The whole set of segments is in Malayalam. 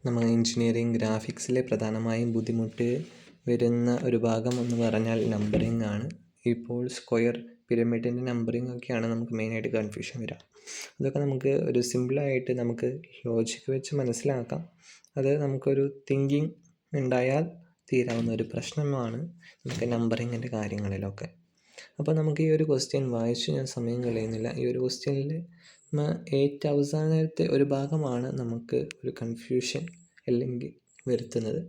നമ്മൾ എഞ്ചിനീയറിംഗ് ഗ്രാഫിക്സിലെ പ്രധാനമായും ബുദ്ധിമുട്ട് വരുന്ന ഒരു ഭാഗം എന്ന് പറഞ്ഞാൽ നമ്പറിംഗ് ആണ്. ഇപ്പോൾ സ്ക്വയർ പിരമിഡിൻ്റെ നമ്പറിംഗ് ഒക്കെയാണ് നമുക്ക് മെയിനായിട്ട് കൺഫ്യൂഷൻ വരിക. അതൊക്കെ നമുക്ക് ഒരു സിമ്പിളായിട്ട് നമുക്ക് ലോജിക്ക് വെച്ച് മനസ്സിലാക്കാം. അത് നമുക്കൊരു തിങ്കിങ് ഉണ്ടായാൽ തീരാവുന്ന ഒരു പ്രശ്നമാണ് നമുക്ക് നമ്പറിങ്ങിൻ്റെ കാര്യങ്ങളിലൊക്കെ. അപ്പോൾ നമുക്ക് ഈ ഒരു ക്വസ്റ്റ്യൻ വായിച്ച് ഞാൻ സമയം കളയുന്നില്ല. ഈ ഒരു ക്വസ്റ്റ്യനിൽ ഏറ്റവും അവസാനത്തെ ഒരു ഭാഗമാണ് നമുക്ക് ഒരു കൺഫ്യൂഷൻ അല്ലെങ്കിൽ വരുത്തുന്നത്.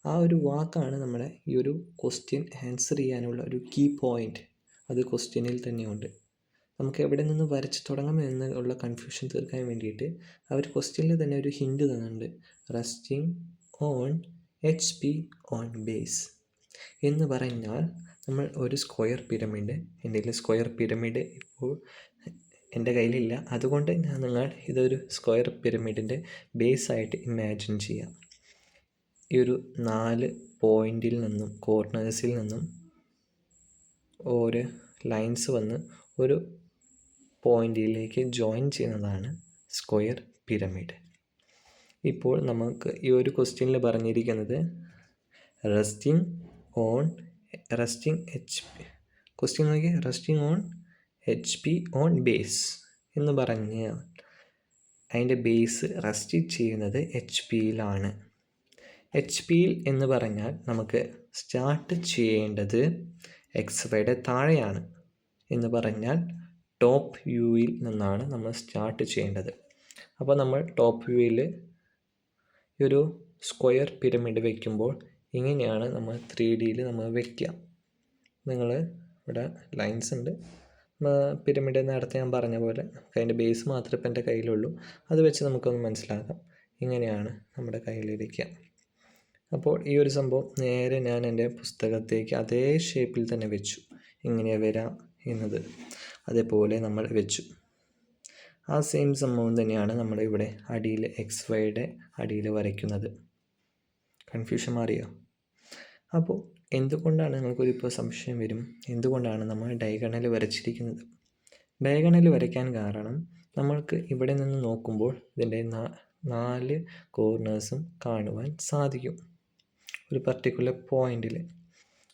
ആ ഒരു വാക്കാണ് നമ്മുടെ ഈ ഒരു ക്വസ്റ്റ്യൻ ആൻസർ ചെയ്യാനുള്ള ഒരു കീ പോയിൻ്റ്. അത് ക്വസ്റ്റ്യനിൽ തന്നെയുണ്ട്. നമുക്ക് എവിടെ നിന്ന് വരച്ച് തുടങ്ങാം എന്നുള്ള കൺഫ്യൂഷൻ തീർക്കാൻ വേണ്ടിയിട്ട് അവർ ക്വസ്റ്റ്യനിൽ തന്നെ ഒരു ഹിൻഡ് തന്നിട്ടുണ്ട്. Resting on HP on base എന്ന് പറഞ്ഞാൽ നമ്മൾ ഒരു സ്ക്വയർ പിരമിഡ്, എൻ്റെ കയ്യിൽ സ്ക്വയർ പിരമിഡ് ഇപ്പോൾ എൻ്റെ കയ്യിലില്ല, അതുകൊണ്ട് നിങ്ങൾ ഇതൊരു സ്ക്വയർ പിരമിഡിൻ്റെ ബേസായിട്ട് ഇമാജിൻ ചെയ്യാം. ഈ ഒരു 4 പോയിൻറ്റിൽ നിന്നും കോർണേഴ്സിൽ നിന്നും ഓരോ ലൈൻസ് വന്ന് ഒരു പോയിൻറ്റിലേക്ക് ജോയിൻ ചെയ്യുന്നതാണ് സ്ക്വയർ പിരമിഡ്. ഇപ്പോൾ നമുക്ക് ഈ ഒരു ക്വസ്റ്റ്യനിൽ പറഞ്ഞിരിക്കുന്നത് resting on HP on base എന്ന് പറഞ്ഞാൽ അതിൻ്റെ ബേസ് റെസ്റ്റ് ചെയ്യുന്നത് HP-യിലാണ്. HP-യിൽ എന്ന് പറഞ്ഞാൽ നമുക്ക് സ്റ്റാർട്ട് ചെയ്യേണ്ടത് XYയുടെ താഴെയാണ്. എന്ന് പറഞ്ഞാൽ ടോപ്പ് വ്യൂവിൽ നിന്നാണ് നമ്മൾ സ്റ്റാർട്ട് ചെയ്യേണ്ടത്. അപ്പോൾ നമ്മൾ ടോപ്പ് വ്യൂവിൽ ഈ ഒരു സ്ക്വയർ പിരമിഡ് വയ്ക്കുമ്പോൾ ഇങ്ങനെയാണ് നമ്മൾ 3Dയിൽ നമ്മൾ വയ്ക്കുക. നിങ്ങൾ ഇവിടെ ലൈൻസ് ഉണ്ട്. പിരമിഡ് നേരത്തെ ഞാൻ പറഞ്ഞ പോലെ അതിൻ്റെ ബേസ് മാത്രമേ ഇപ്പം എൻ്റെ കയ്യിലുള്ളൂ. അത് വെച്ച് നമുക്കൊന്ന് മനസ്സിലാക്കാം. ഇങ്ങനെയാണ് നമ്മുടെ കയ്യിലിരിക്കുക. അപ്പോൾ ഈ ഒരു സംഭവം നേരെ ഞാൻ എൻ്റെ പുസ്തകത്തേക്ക് അതേ ഷേപ്പിൽ തന്നെ വെച്ചു. ഇങ്ങനെയാണ് വരാം എന്നത് അതേപോലെ നമ്മൾ വെച്ചു. ആ സെയിം സംഭവം തന്നെയാണ് നമ്മൾ ഇവിടെ അടിയിൽ XYയുടെ അടിയിൽ വരയ്ക്കുന്നത്. കൺഫ്യൂഷൻ മാറിയോ? അപ്പോൾ എന്തുകൊണ്ടാണ് നിങ്ങൾക്കൊരിപ്പോൾ സംശയം വരും, എന്തുകൊണ്ടാണ് നമ്മൾ ഡയഗണൽ വരച്ചിരിക്കുന്നത്? ഡയഗണൽ വരയ്ക്കാൻ കാരണം നമ്മൾക്ക് ഇവിടെ നിന്ന് നോക്കുമ്പോൾ ഇതിൻ്റെ 4 കോർണേഴ്സും കാണുവാൻ സാധിക്കും ഒരു പർട്ടിക്കുലർ പോയിൻറ്റിൽ.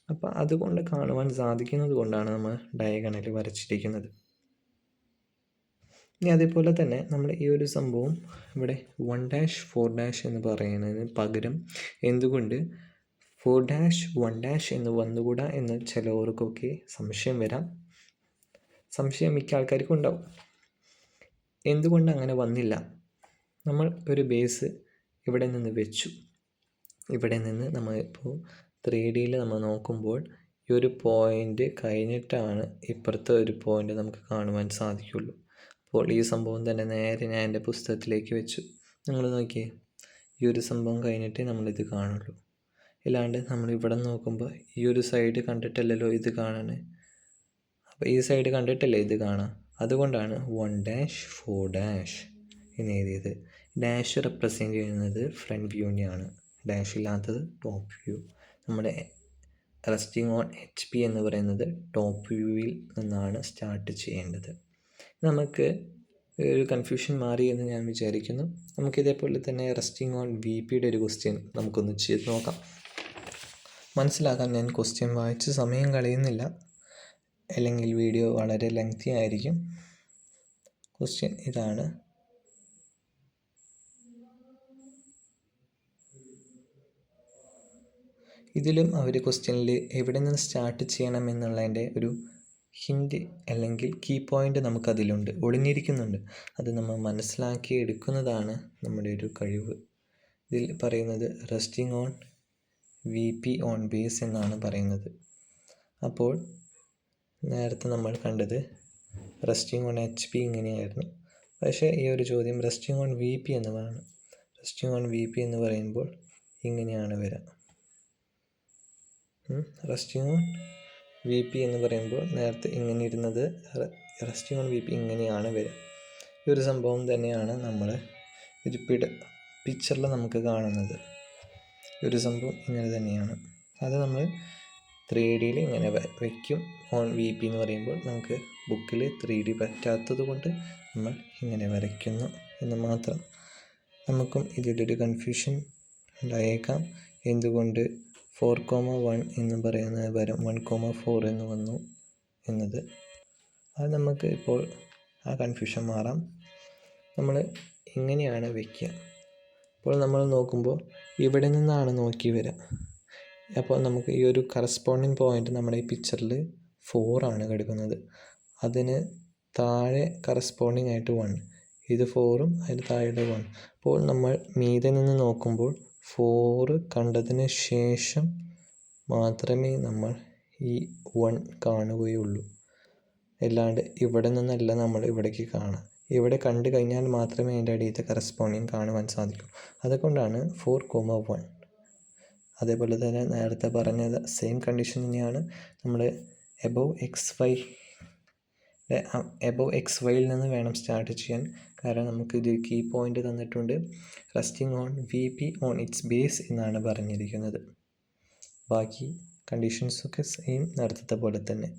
അപ്പോൾ അതുകൊണ്ട് കാണുവാൻ സാധിക്കുന്നത് കൊണ്ടാണ് നമ്മൾ ഡയഗണൽ വരച്ചിരിക്കുന്നത്. ഇനി അതേപോലെ തന്നെ നമ്മൾ ഈ ഒരു സംഭവം ഇവിടെ 1' 4' എന്ന് പറയുന്നതിന് പകരം എന്തുകൊണ്ട് 4' 1' എന്ന് വന്നുകൂടാ എന്ന് ചിലവർക്കൊക്കെ സംശയം വരാം. സംശയം മിക്ക ആൾക്കാർക്കും ഉണ്ടാവും. എന്തുകൊണ്ട് അങ്ങനെ വന്നില്ല? നമ്മൾ ഒരു ബേസ് ഇവിടെ നിന്ന് വെച്ചു. ഇവിടെ നിന്ന് നമ്മൾ ഇപ്പോൾ 3Dയിൽ നമ്മൾ നോക്കുമ്പോൾ ഈ ഒരു പോയിൻ്റ് കഴിഞ്ഞിട്ടാണ് ഇപ്പുറത്തെ ഒരു പോയിൻ്റ് നമുക്ക് കാണുവാൻ സാധിക്കുള്ളൂ. അപ്പോൾ ഈ സംഭവം തന്നെ നേരെ ഞാൻ എൻ്റെ പുസ്തകത്തിലേക്ക് വെച്ചു. നിങ്ങൾ നോക്കിയേ, ഈ ഒരു സംഭവം കഴിഞ്ഞിട്ടേ നമ്മളിത് കാണുള്ളൂ. ഇല്ലാണ്ട് നമ്മൾ ഇവിടെ നോക്കുമ്പോൾ ഈ ഒരു സൈഡ് കണ്ടിട്ടല്ലല്ലോ ഇത് കാണണേ. അപ്പോൾ ഈ സൈഡ് കണ്ടിട്ടല്ലേ ഇത് കാണാം. അതുകൊണ്ടാണ് 1' 4' എന്ന് എഴുതിയത്. ഡാഷ് റെപ്രസെൻ്റ് ചെയ്യുന്നത് ഫ്രണ്ട് വ്യൂവിനെയാണ്, ഡാഷ് ഇല്ലാത്തത് ടോപ്പ് വ്യൂ. നമ്മുടെ റെസ്റ്റിംഗ് ഓൺ HP എന്ന് പറയുന്നത് ടോപ്പ് വ്യൂവിൽ നിന്നാണ് സ്റ്റാർട്ട് ചെയ്യേണ്ടത്. നമുക്ക് ഒരു കൺഫ്യൂഷൻ മാറി എന്ന് ഞാൻ വിചാരിക്കുന്നു. നമുക്കിതേപോലെ തന്നെ റെസ്റ്റിംഗ് ഓൺ VPയുടെ ഒരു ക്വസ്റ്റ്യൻ നമുക്കൊന്ന് ചെയ്ത് നോക്കാം. മനസ്സിലാക്കാൻ ഞാൻ ക്വസ്റ്റ്യൻ വായിച്ച് സമയം കളയുന്നില്ല, അല്ലെങ്കിൽ വീഡിയോ വളരെ ലെങ്തി ആയിരിക്കും. ക്വസ്റ്റ്യൻ ഇതാണ്. ഇതിലും അവർ ക്വസ്റ്റ്യനിൽ എവിടെ നിന്ന് സ്റ്റാർട്ട് ചെയ്യണം എന്നുള്ളതിൻ്റെ ഒരു ഹിൻറ്റ് അല്ലെങ്കിൽ കീ പോയിൻ്റ് നമുക്കതിലുണ്ട്, ഒളിഞ്ഞിരിക്കുന്നുണ്ട്. അത് നമ്മൾ മനസ്സിലാക്കി എടുക്കുന്നതാണ് നമ്മുടെ ഒരു കഴിവ്. ഇതിൽ പറയുന്നത് resting on VP on base എന്നാണ് പറയുന്നത്. അപ്പോൾ നേരത്തെ നമ്മൾ കണ്ടത് റെസ്റ്റിംഗ് ഓൺ HP ഇങ്ങനെയായിരുന്നു. പക്ഷേ ഈ ഒരു ചോദ്യം റെസ്റ്റിംഗ് ഓൺ VP എന്നതാണ്. റെസ്റ്റിംഗ് ഓൺ VP എന്ന് പറയുമ്പോൾ ഇങ്ങനെയാണ് വരിക. റെസ്റ്റിംഗ് ഓൺ VP എന്ന് പറയുമ്പോൾ നേരത്തെ ഇങ്ങനെ ഇരുന്നത് റെസ്റ്റിംഗ് ഓൺ VP ഇങ്ങനെയാണ് വരിക. ഈ ഒരു സംഭവം തന്നെയാണ് നമ്മൾ ഒരു പിക്ചറിൽ നമുക്ക് കാണുന്നത്. ഈ ഒരു സംഭവം ഇങ്ങനെ തന്നെയാണ്. അത് നമ്മൾ 3Dയിൽ ഇങ്ങനെ വയ്ക്കും. ഓൺ VP എന്ന് പറയുമ്പോൾ നമുക്ക് ബുക്കിൽ 3D പറ്റാത്തത് കൊണ്ട് നമ്മൾ ഇങ്ങനെ വരയ്ക്കുന്നു എന്ന് മാത്രം. നമുക്കും ഇതിലൊരു കൺഫ്യൂഷൻ ഉണ്ടായേക്കാം. എന്തുകൊണ്ട് 4,1 എന്ന് പറയുന്നതിന് പകരം 1,4 എന്ന് വന്നു എന്നത്. അത് നമുക്ക് ഇപ്പോൾ ആ കൺഫ്യൂഷൻ മാറാം. നമ്മൾ ഇങ്ങനെയാണ് വയ്ക്കുക. അപ്പോൾ നമ്മൾ നോക്കുമ്പോൾ ഇവിടെ നിന്നാണ് നോക്കി വരിക. അപ്പോൾ നമുക്ക് ഈ ഒരു കറസ്പോണ്ടിങ് പോയിൻ്റ് നമ്മുടെ ഈ പിക്ചറിൽ 4 ആണ് കിടക്കുന്നത്. അതിന് താഴെ കറസ്പോണ്ടിങ് ആയിട്ട് 1, ഇത് 4ഉം അതിന് താഴെ 1. അപ്പോൾ നമ്മൾ മീതെ നിന്ന് നോക്കുമ്പോൾ 4 കണ്ടതിന് ശേഷം മാത്രമേ നമ്മൾ ഈ 1 കാണുകയുള്ളൂ. അല്ലാണ്ട് ഇവിടെ നിന്നല്ല നമ്മൾ ഇവിടേക്ക് കാണുക. ഇവിടെ കണ്ടു കഴിഞ്ഞാൽ മാത്രമേ അതിൻ്റെ അടിയത്തെ കറസ്പോണ്ടിങ് കാണുവാൻ സാധിക്കൂ. അതുകൊണ്ടാണ് 4,1. അതേപോലെ തന്നെ നേരത്തെ പറഞ്ഞത് സെയിം കണ്ടീഷൻ തന്നെയാണ്. നമ്മൾ എബോവ് എക്സ് വൈയിൽ നിന്ന് വേണം സ്റ്റാർട്ട് ചെയ്യാൻ. കാരണം നമുക്ക് ഇത് കീ പോയിൻ്റ് തന്നിട്ടുണ്ട്. Resting on VP on its base എന്നാണ് പറഞ്ഞിരിക്കുന്നത്. ബാക്കി കണ്ടീഷൻസൊക്കെ സെയിം നേരത്തെ പോലെ തന്നെ.